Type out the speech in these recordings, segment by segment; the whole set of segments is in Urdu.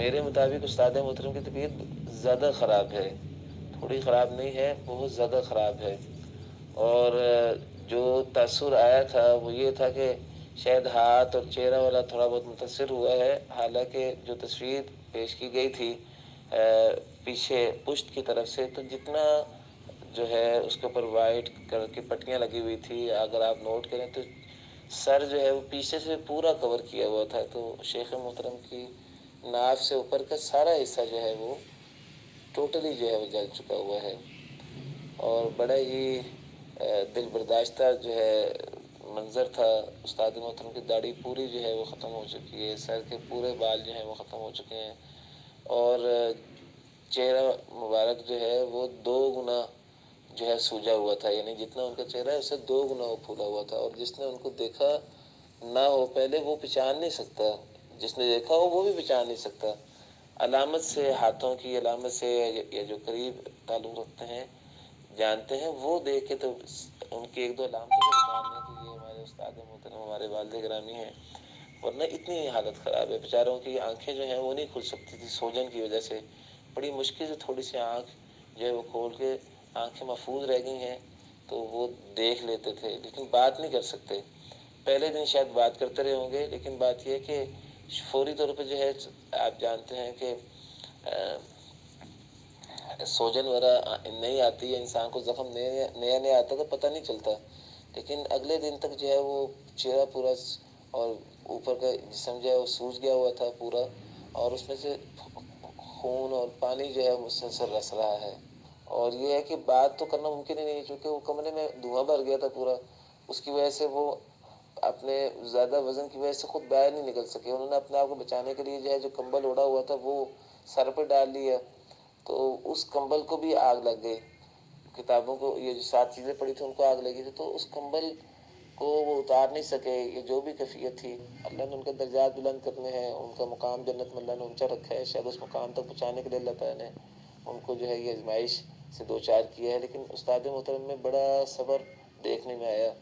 میرے مطابق استاد محترم کی طبیعت زیادہ خراب ہے، تھوڑی خراب نہیں ہے، بہت زیادہ خراب ہے۔ اور جو تاثر آیا تھا وہ یہ تھا کہ شاید ہاتھ اور چہرہ والا تھوڑا بہت متاثر ہوا ہے، حالانکہ جو تصویر پیش کی گئی تھی پیچھے پشت کی طرف سے، تو جتنا جو ہے اس کے اوپر وائٹ کلر کی پٹیاں لگی ہوئی تھی، اگر آپ نوٹ کریں تو سر جو ہے وہ پیچھے سے پورا کور کیا ہوا تھا، تو شیخ محترم کی ناف سے اوپر کا سارا حصہ جو ہے وہ ٹوٹلی جو ہے وہ جل چکا ہوا ہے۔ اور بڑا ہی دل برداشتہ جو ہے منظر تھا۔ استاد محترم کی داڑھی پوری جو ہے وہ ختم ہو چکی ہے، سر کے پورے بال جو ہیں وہ ختم ہو چکے ہیں، اور چہرہ مبارک جو ہے وہ 2 گنا جو ہے سوجا ہوا تھا، یعنی جتنا ان کا چہرہ ہے اس سے 2 گنا وہ پھولا ہوا تھا، اور جس نے ان کو دیکھا نہ ہو پہلے وہ پہچان نہیں سکتا، جس نے دیکھا ہو وہ بھی پہچان نہیں سکتا۔ علامت سے، ہاتھوں کی علامت سے، یا جو قریب تعلق رکھتے ہیں جانتے ہیں وہ دیکھ کے تو ان کی 1-2 علامتوں سے پہچان لیں کہ یہ ہمارے استاد محترم، ہمارے والد گرامی ہیں، ورنہ اتنی حالت خراب ہے بیچاروں کی، آنکھیں جو ہیں وہ نہیں کھل سکتی تھی سوجن کی وجہ سے، بڑی مشکل سے تھوڑی سی آنکھ جو ہے وہ کھول کے آنکھیں محفوظ رہ گئی ہیں تو وہ دیکھ لیتے تھے، لیکن بات نہیں کر سکتے۔ پہلے دن شاید بات کرتے رہے ہوں گے، لیکن بات یہ کہ فوری طور پہ جو ہے آپ جانتے ہیں کہ سوجن وغیرہ نہیں آتی ہے، انسان کو زخم نیا نیا آتا تو پتہ نہیں چلتا، لیکن اگلے دن تک جو ہے وہ چہرہ پورا اور اوپر کا جسم جو ہے وہ سوج گیا ہوا تھا پورا، اور اس میں سے خون اور پانی جو ہے مسلسل رس رہا ہے، اور یہ ہے کہ بات تو کرنا ممکن ہی نہیں، چونکہ وہ کمرے میں دھواں بھر گیا تھا پورا، اس کی وجہ سے وہ اپنے زیادہ وزن کی وجہ سے خود باہر نہیں نکل سکے، انہوں نے اپنے آپ کو بچانے کے لیے جو ہے جو کمبل اوڑا ہوا تھا وہ سر پہ ڈال لیا، تو اس کمبل کو بھی آگ لگ گئی، کتابوں کو یہ جو 7 چیزیں پڑھی تھیں ان کو آگ لگی تھی، تو اس کمبل کو وہ اتار نہیں سکے، یہ جو بھی کیفیت تھی، اللہ نے ان کے درجات بلند کرنے ہیں، ان کا مقام جنت میں اللہ نے اونچا رکھا ہے، شاید اس مقام تک پہنچانے کے لیے اللہ تعالیٰ نے ان کو جو ہے یہ آزمائش سے 2 4 کیا ہے، لیکن استاد محترم میں بڑا صبر دیکھنے میں آیا،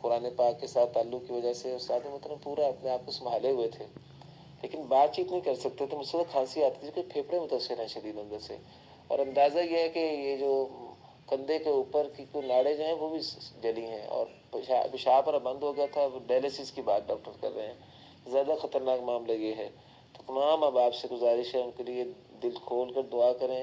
قرآن پاک کے ساتھ تعلق کی وجہ سے استاد محترم پورا اپنے آپ کو سنبھالے ہوئے تھے، لیکن بات چیت نہیں کر سکتے تھے، مجھ سے کھانسی آتی تھی کہ پھیپھڑے متاثر ہیں شدید اندر سے، اور اندازہ یہ ہے کہ یہ جو کندھے کے اوپر کی کوئی ناڑیں جو ہیں وہ بھی جلی ہیں، اور پیشاب پر بند ہو گیا تھا، ڈائلسس کی بات ڈاکٹر کر رہے ہیں، زیادہ خطرناک معاملہ یہ ہے، تو تمام اب آپ سے گزارش ہے ان کے لیے دل کھول کر دعا کریں۔